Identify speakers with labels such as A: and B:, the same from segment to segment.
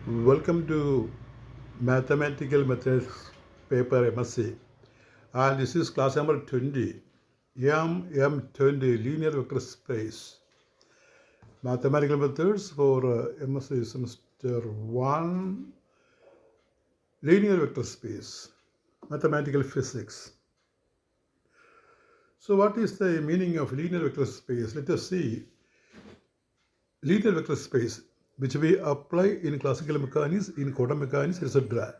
A: Welcome to Mathematical Methods paper MSc, and this is class number 20, M20 Linear Vector Space. Mathematical Methods for MSc Semester 1, Linear Vector Space, Mathematical Physics. So what is the meaning of linear vector space? Let us see. Linear vector space, which we apply in classical mechanics, in quantum mechanics, etc.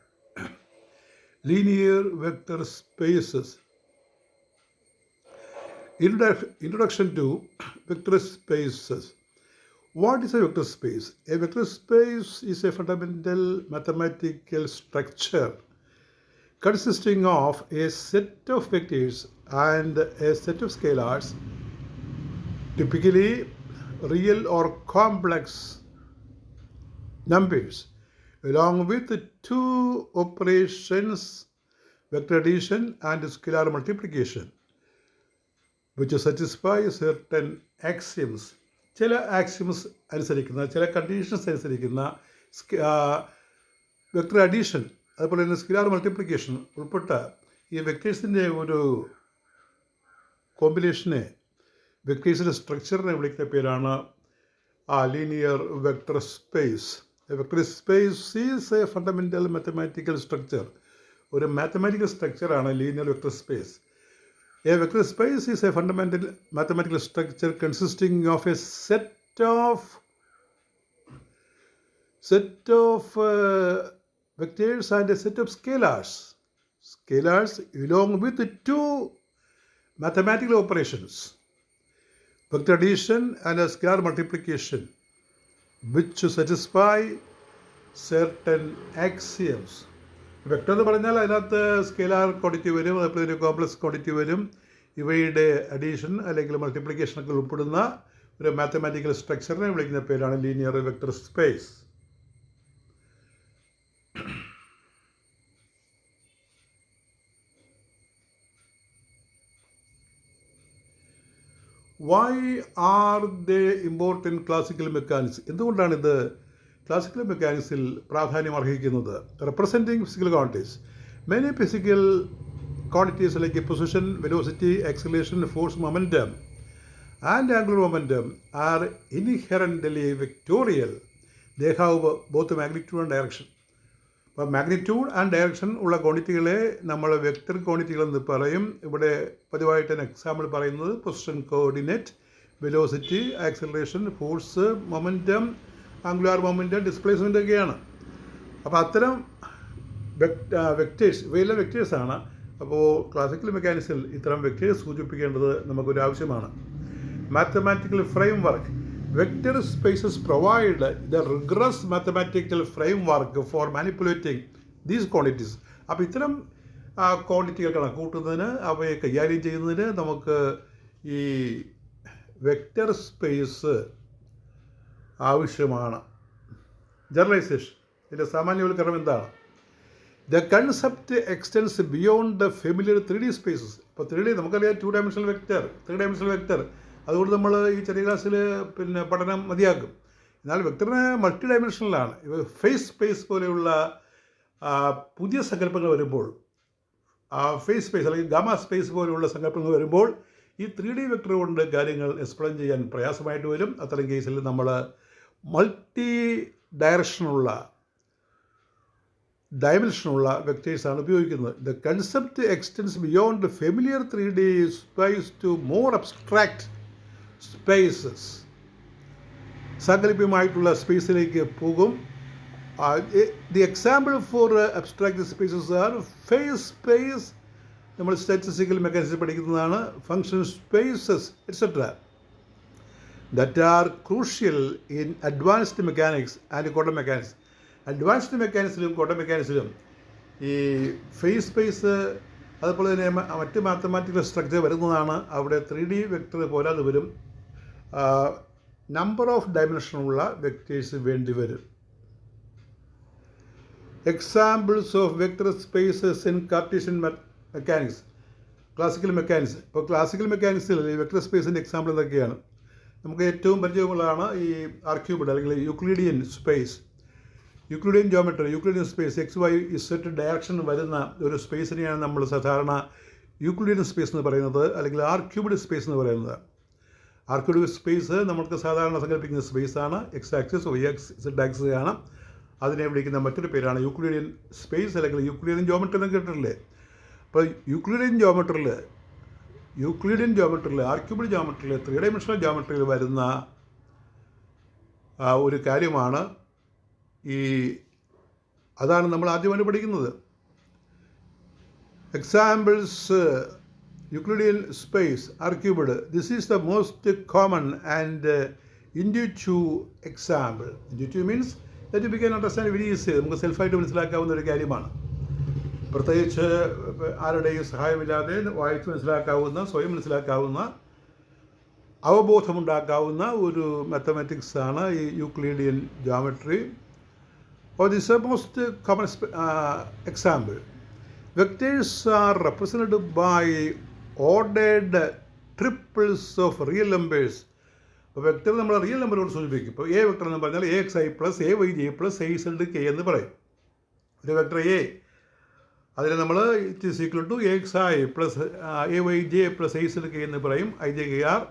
A: Linear vector spaces. Introduction to vector spaces. What is a vector space? A vector space is a fundamental mathematical structure consisting of a set of vectors and a set of scalars, typically real or complex numbers, along with two operations, vector addition and scalar multiplication, which satisfy certain axioms. ചില axioms അനുസരിക്കുന്ന, ചില conditions അനുസരിക്കുന്ന vector addition, അതുപോലെ തന്നെ scalar multiplication ഉൾപ്പെട്ട ഈ വെക്ടേഴ്സിൻ്റെ ഒരു കോമ്പിനേഷനെ, വെക്ടേഴ്സിൻ്റെ സ്ട്രക്ചറിനെ വിളിക്കുന്ന പേരാണ് linear vector space. A vector space is a fundamental mathematical structure. ഒരു മാത്തമാറ്റിക്കൽ സ്ട്രക്ചറാണ് linear vector space. A vector space is a fundamental mathematical structure consisting of a set of vectors and a set of scalars along with two mathematical operations, vector addition and a scalar multiplication, which satisfy certain axioms. Vector എന്ന് പറഞ്ഞാൽ അതിനകത്ത് scalar quantity വരും, അതുപോലെ ഒരു complex quantity വരും. ഇവയുടെ addition അല്ലെങ്കിൽ മൾട്ടിപ്ലിക്കേഷനൊക്കെ ഉൾപ്പെടുന്ന ഒരു മാത്തമാറ്റിക്കൽ സ്ട്രക്ചറിനെ വിളിക്കുന്ന പേരാണ് linear vector space. Why are they important in classical mechanics? എന്തുകൊണ്ടാണിത് ക്ലാസിക്കൽ മെക്കാനിക്സിൽ പ്രാധാന്യം അർഹിക്കുന്നത്? Representing physical quantities. Many physical quantities like position, velocity, acceleration, force, momentum and angular momentum are inherently vectorial. They have both magnitude and direction. അപ്പോൾ magnitude and direction ഉള്ള ക്വാണ്ടിറ്റികളെ നമ്മൾ vector ക്വാണ്ടിറ്റികൾ എന്ന് പറയും. ഇവിടെ പതിവായിട്ട് എക്സാമ്പിൾ പറയുന്നത് position coordinate, velocity, acceleration, force, momentum, angular momentum, displacement ഒക്കെയാണ്. അപ്പോൾ അത്തരം വെക്ടേഴ്സ്, ഇവയെല്ലാം വെക്ടേഴ്സാണ്. അപ്പോൾ ക്ലാസിക്കൽ മെക്കാനിക്സിൽ ഇത്തരം വെക്ടേഴ്സ് സൂചിപ്പിക്കേണ്ടത് നമുക്കൊരു ആവശ്യമാണ്. Mathematical frame work. Vector spaces provide the rigorous mathematical framework for manipulating these quantities. അപ്പോൾ ഇത്തരം ക്വാണ്ടിറ്റികൾ കണക്കൂട്ടുന്നതിന്, അവയെ കൈകാര്യം ചെയ്യുന്നതിന് നമുക്ക് ഈ വെക്റ്റർ സ്പേസ് ആവശ്യമാണ്. ജനറലൈസേഷൻ, ഇതിൻ്റെ സാമാന്യവൽക്കരണം എന്താണ്? The concept extends beyond the familiar 3D spaces. ഇപ്പോൾ 3D നമുക്കറിയാം, 2 ഡയമെൻഷണൽ വെക്റ്റർ, 3 ഡയമെൻഷണൽ വെക്റ്റർ. അതുകൊണ്ട് നമ്മൾ ഈ ചെറിയ ക്ലാസ്സിൽ പഠനം മതിയാക്കും. എന്നാൽ വെക്ടറിന് മൾട്ടി ഡയമെൻഷനിലാണ്. ഫേസ് സ്പേസ് പോലെയുള്ള പുതിയ സങ്കല്പങ്ങൾ വരുമ്പോൾ, ഫേസ് സ്പേസ് അല്ലെങ്കിൽ ഗാമ സ്പേസ് പോലെയുള്ള സങ്കല്പങ്ങൾ വരുമ്പോൾ ഈ 3D വെക്ടർ കൊണ്ട് കാര്യങ്ങൾ എക്സ്പ്ലെയിൻ ചെയ്യാൻ പ്രയാസമായിട്ട് വരും. അത്തരം കേസിൽ നമ്മൾ മൾട്ടി ഡയമെൻഷനുള്ള വെക്ടേഴ്സാണ് ഉപയോഗിക്കുന്നത്. The concept extends beyond familiar 3D space to more abstract spaces. സാങ്കല്പികമായിട്ടുള്ള സ്പേസിലേക്ക് പോകും. The example for abstract spaces are phase space, നമ്മൾ സ്റ്റാറ്റിസ്റ്റിക്കൽ മെക്കാനിക്സ് പഠിക്കുന്നതാണ്, function spaces etcetera, that are crucial in advanced mechanics and quantum mechanics. Advanced മെക്കാനിക്സിലും quantum മെക്കാനിക്സിലും ഈ phase space അതുപോലെ തന്നെ മറ്റ് മാത്തമാറ്റിക്കൽ സ്ട്രക്ചർ വരുന്നതാണ്. അവിടെ 3D വെക്ടർ പോലാതെ വരും, നമ്പർ ഓഫ് ഡയമെൻഷനുള്ള വെക്ടേഴ്സ് വേണ്ടി വരും. Examples of vector spaces in Cartesian mechanics. Classical mechanics. ഇപ്പോൾ ക്ലാസിക്കൽ മെക്കാനിക്സിൽ ഈ വെക്ടർ സ്പേസിൻ്റെ എക്സാമ്പിൾ എന്തൊക്കെയാണ്? നമുക്ക് ഏറ്റവും പരിചയമുള്ളതാണ് ഈ ആർക്യൂബിഡ് അല്ലെങ്കിൽ Euclidean space. Euclidean geometry, Euclidean space, X Y Z direction വരുന്ന ഒരു സ്പേസിനെയാണ് നമ്മൾ സാധാരണ യൂക്ലിഡിയൻ സ്പേസ് എന്ന് പറയുന്നത്, അല്ലെങ്കിൽ ആർ ക്യൂബ്ഡ് സ്പേസ് എന്ന് പറയുന്നത്. ആർ ക്യൂബ്ഡ് സ്പേസ് നമുക്ക് സാധാരണ സങ്കല്പിക്കുന്ന സ്പേസാണ്. X axis, Y axis, Z axis ആണ്. അതിനെ വിളിക്കുന്ന മറ്റൊരു പേരാണ് യൂക്ലിഡിയൻ സ്പേസ്, അല്ലെങ്കിൽ യൂക്ലിഡിയൻ ജോമെട്രി എന്ന് കേട്ടിട്ടില്ലേ. അപ്പോൾ യൂക്ലിഡിയൻ ജോമെട്രിയിൽ ആർ ക്യൂബ്ഡ് ജോമെട്രിയിൽ, 3 ഡയമെൻഷണൽ ജോമെട്രിയിൽ വരുന്ന ഒരു കാര്യമാണ് അതാണ് നമ്മൾ ആദ്യമായിട്ട് പഠിക്കുന്നത്. Examples: Euclidean space, R cubed. This is the most common and intuitive example. Intuitive means that we can understand very easy. നമുക്ക് സെൽഫായിട്ട് മനസ്സിലാക്കാവുന്ന ഒരു കാര്യമാണ്. പ്രത്യേകിച്ച് ആരുടെയും സഹായമില്ലാതെ വായിച്ച് മനസ്സിലാക്കാവുന്ന, സ്വയം മനസ്സിലാക്കാവുന്ന, അവബോധമുണ്ടാക്കാവുന്ന ഒരു മാത്തമാറ്റിക്സ് ആണ് ഈ Euclidean geometry. This is the most common example. Vectors are represented by ordered triples of real numbers. അപ്പോൾ വെക്ടർ നമ്മൾ റിയൽ നമ്പറോട് സൂചിപ്പിക്കും. ഇപ്പോൾ എ വെക്ടർ എന്ന് പറഞ്ഞാൽ A X I plus A Y J plus A Z K എന്ന് പറയും. ഒരു വെക്ടർ എ, അതിൽ നമ്മൾ it is equal to A X I plus A Y J plus A Z K എന്ന് പറയും. I J K are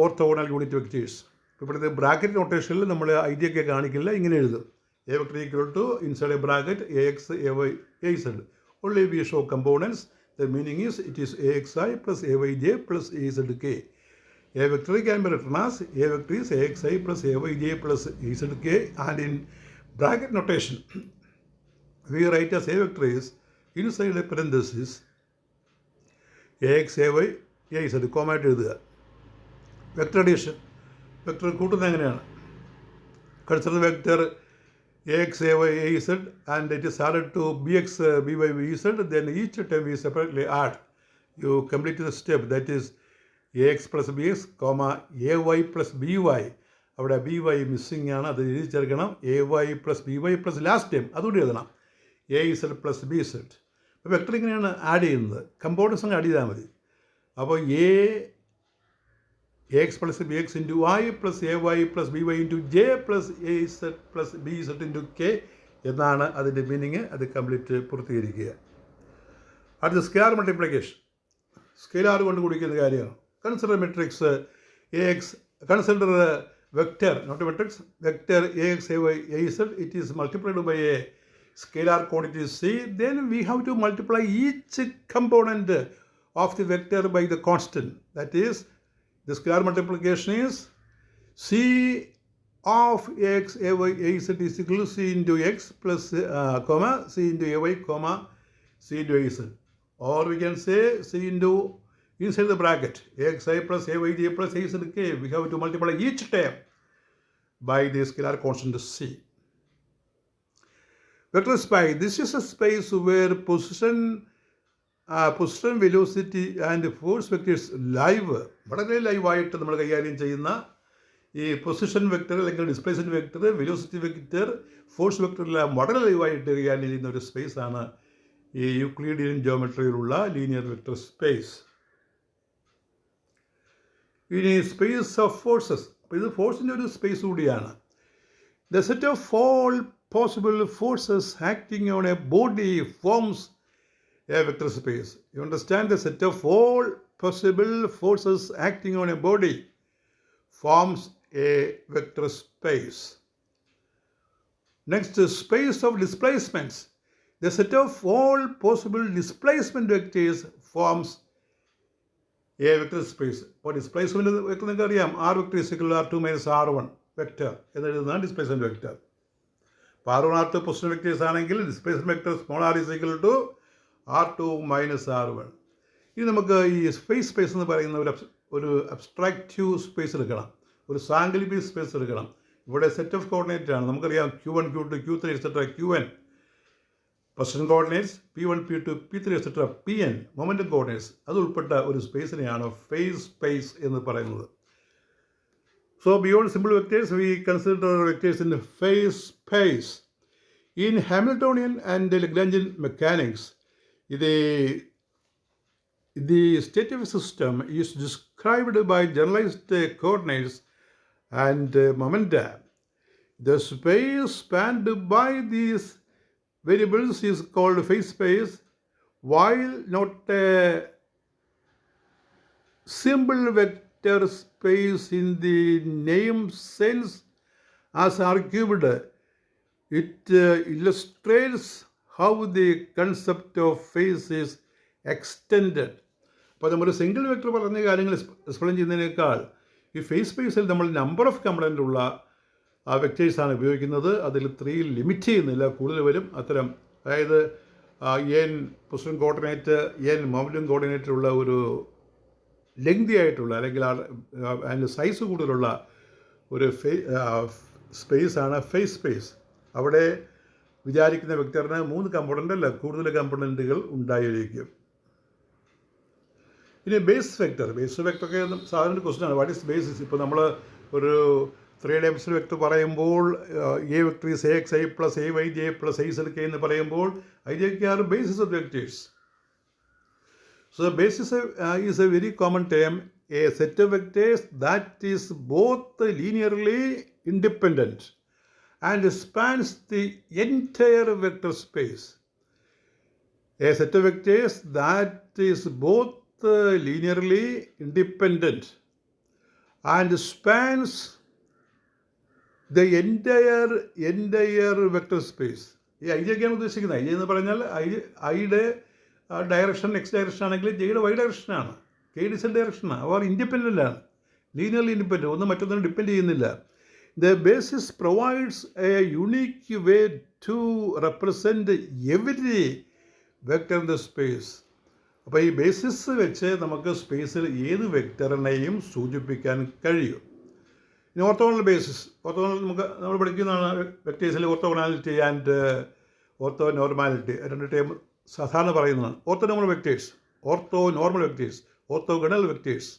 A: orthogonal unit vectors. ഇപ്പോഴത്തെ bracket നൊട്ടേഷനിൽ നമ്മൾ ഐ ജെ കെ കാണിക്കില്ല, ഇങ്ങനെ എഴുതും: A vector equal to inside a bracket A X A Y A Z. Only we show components. The meaning is it is A X I plus A Y J plus A Z K. A vector can be written as A vector is AXI plus AYJ plus AZK, and in bracket notation we write as A vector is inside a parenthesis AX AY AZ comma എഴുതുക. Vector addition, vector കൂട്ടുന്നത് എങ്ങനെയാണ്? Consider vector AX AY AZ and it is added to BX BY BZ, then each time we separately add. You complete the step, that is AX plus BX, AY plus BY. അവിടെ BY missing ആണ്, അത് എഴുതി ചേർക്കണം. AY plus BY plus last time അതുകൂടി എഴുതണം. AZ plus BZ. അപ്പോൾ vector ഇങ്ങനെയാണ് add ചെയ്യുന്നത്. കമ്പോണൻസ് അങ്ങ് ആഡ് ചെയ്താൽ മതി. അപ്പോൾ AX plus BX into Y plus AY plus BY into J plus AZ plus BZ into K എന്നാണ് അതിൻ്റെ മീനിങ്. അത് കംപ്ലീറ്റ് പൂർത്തീകരിക്കുക. അടുത്ത സ്കെയിലാർ മൾട്ടിപ്ലിക്കേഷൻ. സ്കെയിലാർ കൊണ്ട് കുടിക്കുന്ന കാര്യമാണ്. Consider matrix AX, consider vector, not a matrix, vector AX, AY, AZ, it is multiplied by a scalar quantity C. Then we have to multiply each component of the vector by the constant. That is, the scalar multiplication is C of AX, AY, AZ is equal to C into X plus, comma, C into AY, comma, C into AZ. Or we can say C into inside the bracket AXI plus AYJ plus AZK. We have to multiply each term by the scalar constant C. Vector space. This is a space where position, velocity and force vectors വളരെ ലൈവായിട്ട് നമ്മൾ കൈകാര്യം ചെയ്യുന്ന ഈ position vector അല്ലെങ്കിൽ displacement vector, velocity vector, force വെക്ടറെല്ലാം വളരെ ലൈവായിട്ട് കൈകാര്യം ചെയ്യുന്ന ഒരു സ്പേസാണ് ഈ യൂക്ലിഡിയൻ ജോമെട്രിയിലുള്ള ലീനിയർ വെക്ടർ സ്പേസ്. ഇനി സ്പേസ് ഓഫ് ഫോഴ്സസ്. അപ്പോൾ ഇത് ഫോഴ്സിൻ്റെ ഒരു സ്പേസ് കൂടിയാണ്. The set of all possible forces acting on a body forms a vector space. You understand? The set of all possible forces acting on a body forms a vector space. Next, space of displacements. The set of all possible displacement vectors forms a vector space. അപ്പോൾ displacement vector നിങ്ങൾക്ക് അറിയാം, R vector is equal to R2 minus R1 vector എന്നെഴുതുന്നതാണ് displacement vector. അപ്പോൾ R1 R2 position vectors ആണെങ്കിൽ displacement vector small r is equal to R2 minus R1. ഇനി നമുക്ക് ഈ space എന്ന് പറയുന്ന ഒരു അബ്സ്ട്രാക്റ്റീവ് സ്പേസ് എടുക്കണം, ഒരു സാങ്കല്പിക സ്പേസ് എടുക്കണം. ഇവിടെ സെറ്റ് ഓഫ് കോർഡിനേറ്റ് ആണ്. നമുക്കറിയാം Q1 Q2 Q3 etcetera Qn. Position coordinates P1 P2 P3 etcetera Pn. Momentum coordinates അത് ഉൾപ്പെട്ട ഒരു സ്പേസിനെയാണ് ഫേസ് സ്പേസ് എന്ന് പറയുന്നത്. So beyond simple vectors we consider vectors in phase space. In Hamiltonian and Lagrangian mechanics the state of a system is described by generalized coordinates and momenta. The space spanned by these variables is called phase space, while not a simple vector space in the name sense as argued. It illustrates how the concept of phase is extended. അപ്പോൾ നമ്മൾ single vector പറഞ്ഞ കാര്യങ്ങൾ explain ചെയ്യുന്നതിനേക്കാൾ ഈ face സ്പേസിൽ നമ്മൾ number of component ഉള്ള വെക്ടേഴ്സാണ് ഉപയോഗിക്കുന്നത്. അതിൽ 3 ലിമിറ്റ് ചെയ്യുന്നില്ല, കൂടുതൽ വരും അത്തരം. അതായത് N position coordinate, N momentum coordinate ഉള്ള ഒരു ലെങ്തി ആയിട്ടുള്ള അല്ലെങ്കിൽ അതിൻ്റെ സൈസ് കൂടുതലുള്ള ഒരു സ്പേസാണ് ഫേസ് സ്പേസ്. അവിടെ വിചാരിക്കുന്ന വെക്ടറിന് 3 കമ്പോണൻ്റ് അല്ല, കൂടുതൽ കമ്പോണൻറ്റുകൾ ഉണ്ടായിരിക്കും. ഇനി ബേസ് വെക്ടർ ഒക്കെ സാധാരണ ക്വസ്റ്റ്യനാണ്. What is basis? ഇപ്പോൾ നമ്മൾ ഒരു 3 ഡയമെൻഷണൽ വെക്ടർ പറയുമ്പോൾ A vector is A X I plus A Y J plus I Z K എന്ന് പറയുമ്പോൾ I J K are basis of vectors. So the basis is a very common term, a set of vectors that is both linearly independent and spans the entire vector space. A set of vectors that is both linearly independent and spans the entire vector space. ഈ I ജെയൊക്കെയാണ് ഉദ്ദേശിക്കുന്നത്. I J എന്ന് പറഞ്ഞാൽ ഐയുടെ direction X direction ആണെങ്കിൽ ജെയുടെ Y ഡയറക്ഷനാണ്, K the Z ഡയറക്ഷനാണ്. അവർ ഇൻഡിപെൻഡൻ്റ് ആണ്, ലീനിയർലി ഇൻഡിപെൻഡൻറ്റ്, ഒന്ന് മറ്റൊന്നിനും ഡിപ്പെൻഡ് ചെയ്യുന്നില്ല. The basis provides a unique way to represent every vector in the space. അപ്പോൾ ഈ ബേസിസ് വെച്ച് നമുക്ക് സ്പേസിൽ ഏത് വെക്ടറിനെയും സൂചിപ്പിക്കാൻ കഴിയും. ഇനി ഓർത്തോഗണൽ ബേസിസ്. ഓർത്തോഗണൽ നമ്മൾ പഠിക്കുന്നതാണ് വെക്ടേഴ്സിൽ orthogonality and orthonormality, 2 term സാധാരണ പറയുന്നതാണ്. Orthonormal vectors, orthogonal vectors.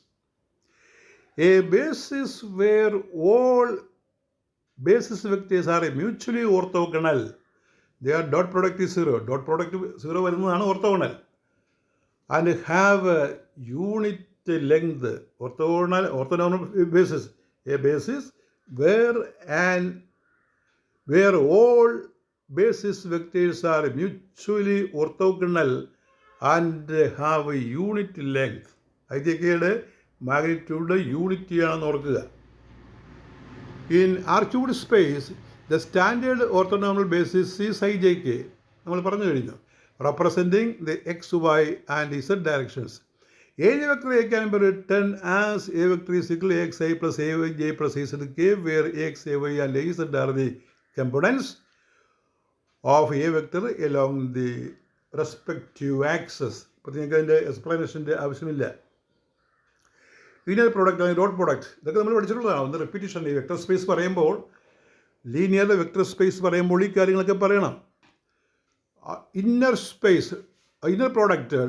A: A basis where all basis vectors are mutually orthogonal. They are dot product is 0. Dot product 0 വരുന്നതാണ് orthogonal. And have unit length. Orthonormal basis, a basis where all basis vectors are mutually orthogonal and have a unit length. ഐജെക്കയുടെ magnitude യൂണിറ്റിയാണെന്ന് ഓർക്കുക. In R cubed space the standard orthonormal basis is I J K. നമ്മൾ പറഞ്ഞു കഴിഞ്ഞു. Representing the X Y and Z directions. ഏത് vector A can be written as A vector is equal A X I plus A Y J plus A Z K where A X A Y and A Z are the components of A vector along the respective axes. അപ്പോൾ നിങ്ങൾക്ക് അതിൻ്റെ എക്സ്പ്ലനേഷൻ്റെ ആവശ്യമില്ല. Linear product അല്ലെങ്കിൽ dot product ഇതൊക്കെ നമ്മൾ പഠിച്ചിട്ടുള്ളതാണ്. ഒന്ന് repetition. ഈ vector space പറയുമ്പോൾ, ലീനിയർ വെക്ടർ സ്പേസ് പറയുമ്പോൾ ഈ കാര്യങ്ങളൊക്കെ പറയണം. Inner space, inner product,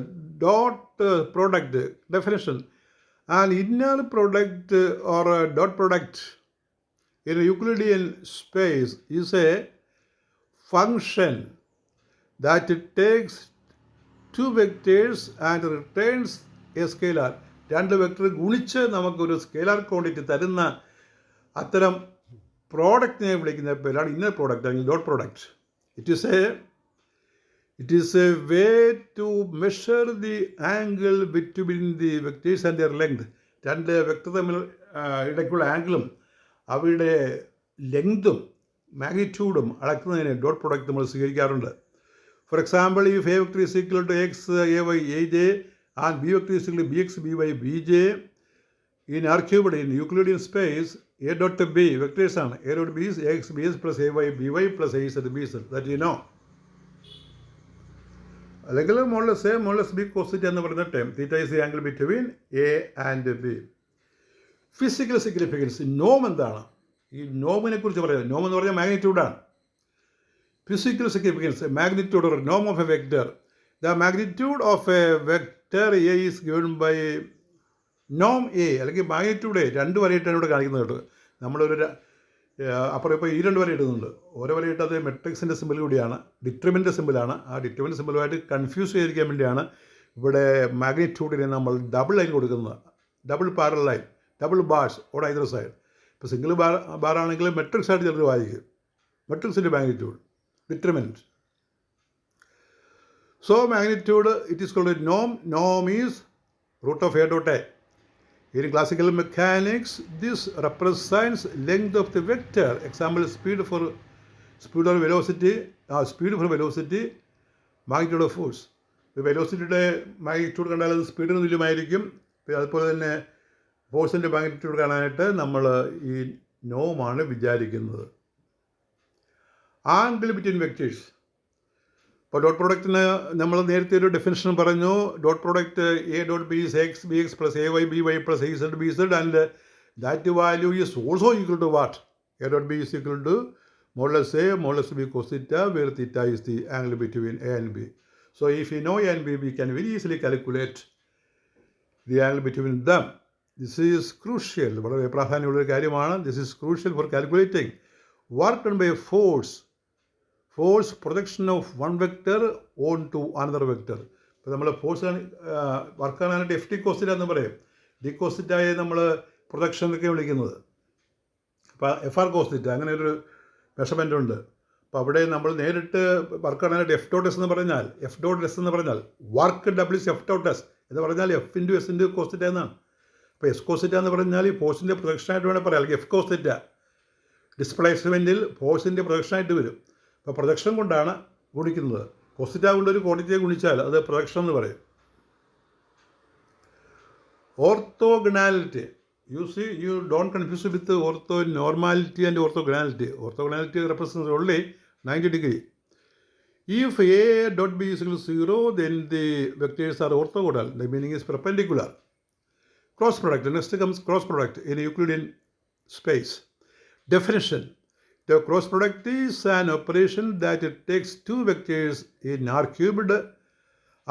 A: dot product definition. And inner product or dot product in Euclidean space is A function that takes 2 vectors and returns a scalar. 2 vector ഗുണിച്ച് നമുക്കൊരു scalar quantity തരുന്ന അത്തരം പ്രോഡക്റ്റിനെ വിളിക്കുന്ന പേരാണ് ഇന്നർ പ്രോഡക്റ്റ് അല്ലെങ്കിൽ dot product. It is a way to measure the angle between the vectors and their length. 2 vector തമ്മിൽ ഇടയ്ക്കുള്ള ആംഗിളും അവയുടെ ലെങ്തും മാഗ്നിറ്റ്യൂഡും അളക്കുന്നതിന് ഡോട്ട് പ്രോഡക്റ്റ് നമ്മൾ സ്വീകരിക്കാറുണ്ട്. For example, if A vector is equal to X A Y A J and B vector is equal B X B Y B J in R cubed in Euclidean space A dot B വെക്ടേഴ്സാണ്. A dot B is A X B S plus A Y B Y plus A Z B Z. That you know. അല്ലെങ്കിൽ modulus A modulus B cos theta എന്ന് പറയുന്ന time. Theta is the angle between A and B. Physical significance. നോം എന്താണ്? ഈ നോമിനെ കുറിച്ച് പറയുന്നത്. നോം എന്ന് പറഞ്ഞാൽ മാഗ്നിറ്റ്യൂഡാണ്. Physical significance, magnitude or Noam of A vector. The magnitude of A vector A is given by Noam A, അല്ലെങ്കിൽ magnitude A. 2 വരയിട്ടാണ് ഇവിടെ കാണിക്കുന്നത് കേട്ടോ. നമ്മളൊരു അപ്പുറം ഇപ്പോൾ ഈ 2 വര ഇടുന്നുണ്ട്. ഓരോ വരയിട്ട് അത് മെട്രിക്സിൻ്റെ സിമ്പിൾ കൂടിയാണ്, ഡിറ്റർമിൻ്റെ സിമ്പിളാണ്. ആ ഡിറ്റർമിൻ്റെ സിമ്പിളുമായിട്ട് കൺഫ്യൂസ് ചെയ്തിരിക്കാൻ വേണ്ടിയാണ് ഇവിടെ മാഗ്നിറ്റ്യൂഡിനെ നമ്മൾ ഡബിൾ ലൈൻ കൊടുക്കുന്നത്. Double parallel line, double bars on either side. ഇപ്പോൾ സിംഗിൾ ബാർ ആണെങ്കിൽ മെട്രിക്സ് ആയിട്ട് ചിലർ വായിക്കും. മെട്രിക്സിൻ്റെ magnitude determinant. So magnitude, it is called a norm. Norm is root of a dot a. In classical mechanics, this represents length of the vector. Example, speed for velocity, magnitude of force. വെലോസിറ്റിയുടെ magnitude കണ്ടാൽ അത് സ്പീഡിന് തുല്യമായിരിക്കും. അതുപോലെ തന്നെ ഫോഴ്സിൻ്റെ magnitude കാണാനായിട്ട് നമ്മൾ ഈ നോമാണ് വിചാരിക്കുന്നത്. Angle between vectors. ഇപ്പോൾ ഡോട്ട് പ്രോഡക്റ്റിന് നമ്മൾ നേരത്തെ ഒരു ഡെഫിനിഷൻ പറഞ്ഞു. Dot product A dot B is X B X plus A Y B Y plus A Z B Z and that value is also equal to what? A dot B is equal to modulus A modulus B cos theta, where theta is the angle between A and B. So if we know A and B, we can very easily calculate the angle between them. This is crucial. വളരെ പ്രാധാന്യമുള്ളൊരു കാര്യമാണ്. This is crucial for calculating work done by a force projection of one vector onto another vector. ഇപ്പോൾ നമ്മൾ force work കാണാനായിട്ട് F T cos theta എന്ന് പറയും. D cos തീറ്റയെ നമ്മൾ projection എന്നൊക്കെ വിളിക്കുന്നത്. അപ്പോൾ എഫ് ആർ കോസ് തീറ്റ അങ്ങനെ ഒരു മെഷർമെൻ്റ് ഉണ്ട്. അപ്പോൾ അവിടെ നമ്മൾ നേരിട്ട് വർക്ക് കാണാനായിട്ട് എഫ് ഡോട്ട് എസ് എന്ന് പറഞ്ഞാൽ work W F dot S എന്ന് പറഞ്ഞാൽ F into S into cos theta എന്നാണ്. അപ്പോൾ എസ് കോസ് തീറ്റ എന്ന് പറഞ്ഞാൽ ഈ ഫോഴ്സിൻ്റെ പ്രൊജക്ഷനായിട്ട് വേണമെങ്കിൽ പറയാം, അല്ലെങ്കിൽ എഫ് കോസ് തീറ്റ ഡിസ്പ്ലേസ്മെൻറ്റിൽ ഫോഴ്സിൻ്റെ പ്രൊജക്ഷനായിട്ട് വരും. അപ്പോൾ പ്രൊജക്ഷൻ കൊണ്ടാണ് ഗുണിക്കുന്നത്. കോസ് തീറ്റ കൊണ്ടൊരു ക്വാണ്ടിറ്റിയെ ഗുണിച്ചാൽ അത് പ്രൊജക്ഷൻ എന്ന് പറയും. Orthogonality. You don't confuse with the orthonormality and orthogonality. Orthogonality represents only 90 degree. If A dot B is equal to 0, then the vectors are orthogonal. The meaning is perpendicular. Cross product. Next comes cross product in Euclidean space. Definition. The cross product is an operation that takes two vectors in R cubed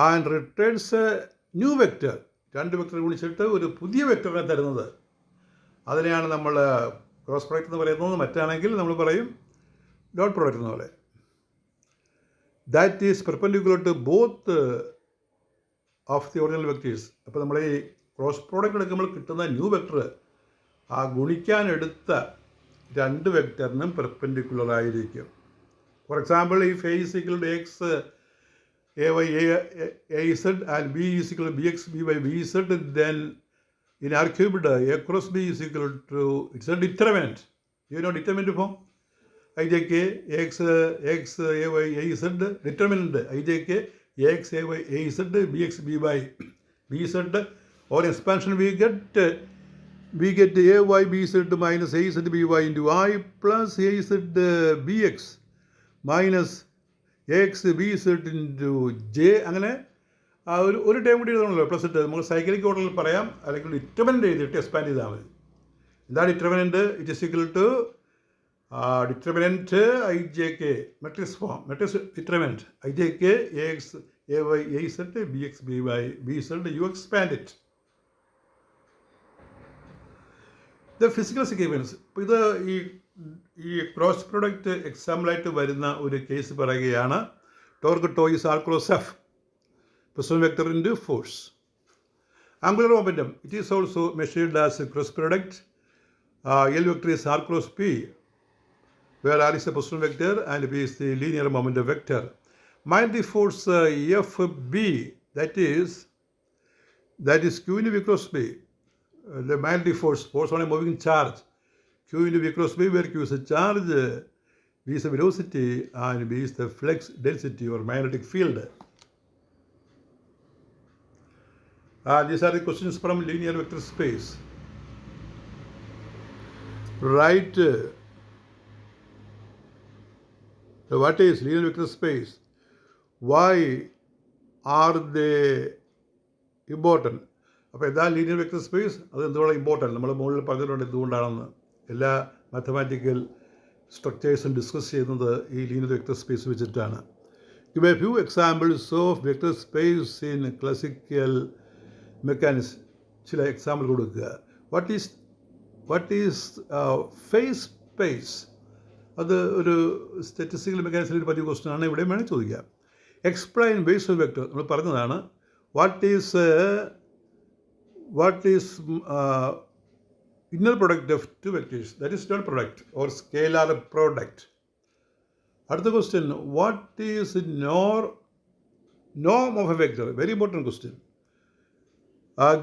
A: and returns a new vector. രണ്ട് vector ഗുണിച്ചിട്ട് ഒരു പുതിയ വെക്ടറിനെ തരുന്നത്, അതിനെയാണ് നമ്മൾ cross product എന്ന് പറയുന്നത്. മറ്റാണെങ്കിൽ നമ്മൾ പറയും ഡോട്ട് പ്രോഡക്റ്റ് എന്ന് പറയും. That is perpendicular to both of the original vectors. അപ്പോൾ നമ്മൾ ഈ ക്രോസ് പ്രോഡക്റ്റ് എടുക്കുമ്പോൾ കിട്ടുന്ന ന്യൂ വെക്ടർ ആ ഗുണിക്കാനെടുത്ത രണ്ട് വെക്ടറിനും പെർപെൻഡിക്കുലർ ആയിരിക്കും. For example, if A is equal to X a y a z and b is equal to bx b y b z, then in R cubed a cross b is equal to, it's a determinant. You know determinant form? ijk x a y a z, determinant ijk x a y a z bx b y b z, or expansion we get a y b z minus a z b y into I plus a z bx minus X B Z into J. അങ്ങനെ ഒരു time കൂടി എഴുതണമല്ലോ, plus ഇട്ട് നമുക്ക് cyclic ഓർഡറിൽ പറയാം, അല്ലെങ്കിൽ determinant എഴുതിയിട്ട് expand ചെയ്താൽ മതി. എന്താണ് determinant? It is equal to determinant I J K matrix form, matrix determinant I J K A X A Y A Z B X B Y B Z you expand it. The physical significance. ഇപ്പോൾ ഇത് ഈ cross product എക്സാമ്പിളായിട്ട് വരുന്ന ഒരു case പറയുകയാണ്. Torque tau is R cross F, position vector into force. Angular momentum, it is also measured as cross product. L vector is R cross P, where R is a position vector and P is the linear momentum vector. Mind the force F B, that is Q into V cross B. The mild force on a moving charge, Q into V cross B, where Q is a charge, V is a velocity, and B is the flux density or magnetic field. These are the questions from linear vector space. Right. So what is linear vector space? Why are they important? അപ്പോൾ എന്താ linear vector space? അത് എന്തുകൊണ്ടാണ് important? നമ്മൾ മുകളിൽ പറഞ്ഞിട്ടുണ്ട് എന്തുകൊണ്ടാണെന്ന്. എല്ലാ mathematical സ്ട്രക്ചേഴ്സും discuss ചെയ്യുന്നത് ഈ ലീനിയർ വെക്ടർ സ്പേസ് വെച്ചിട്ടാണ്. Give a few examples of vector space in classical mechanics. ചില എക്സാമ്പിൾ കൊടുക്കുക. What is phase space? അത് ഒരു സ്റ്റാറ്റിസ്റ്റിക്കൽ മെക്കാനിക്സിൽ പറ്റിയ ക്വസ്റ്റൻ ആണ്. ഇവിടെ വേണമെങ്കിൽ ചോദിക്കാം. Explain base of vector. നമ്മൾ പറഞ്ഞതാണ്. What is inner product of two vectors, that is dot product or scalar product. അടുത്ത question, what is norm of a vector? Very important question.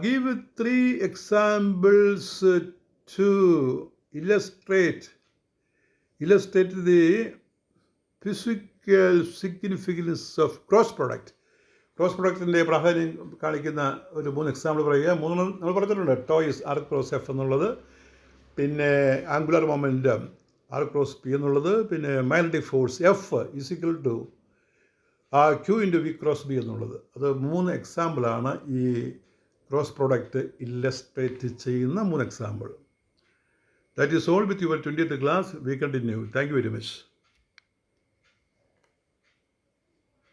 A: Give 3 examples to illustrate the physical significance of cross product. Cross പ്രൊഡക്റ്റിൻ്റെ പ്രാധാന്യം കാണിക്കുന്ന ഒരു 3 example പറയുക. 3 നമ്മൾ പറഞ്ഞിട്ടുണ്ട്. Toys R cross F എന്നുള്ളത്, പിന്നെ angular momentum R cross P എന്നുള്ളത്, പിന്നെ magnetic force F is equal to Q into V cross B എന്നുള്ളത്. അത് 3 എക്സാമ്പിളാണ് ഈ ക്രോസ് പ്രൊഡക്റ്റ് ഇല്ലസ്ട്രേറ്റ് ചെയ്യുന്ന 3 example. That is all with your 20th class. We continue. Thank you very much.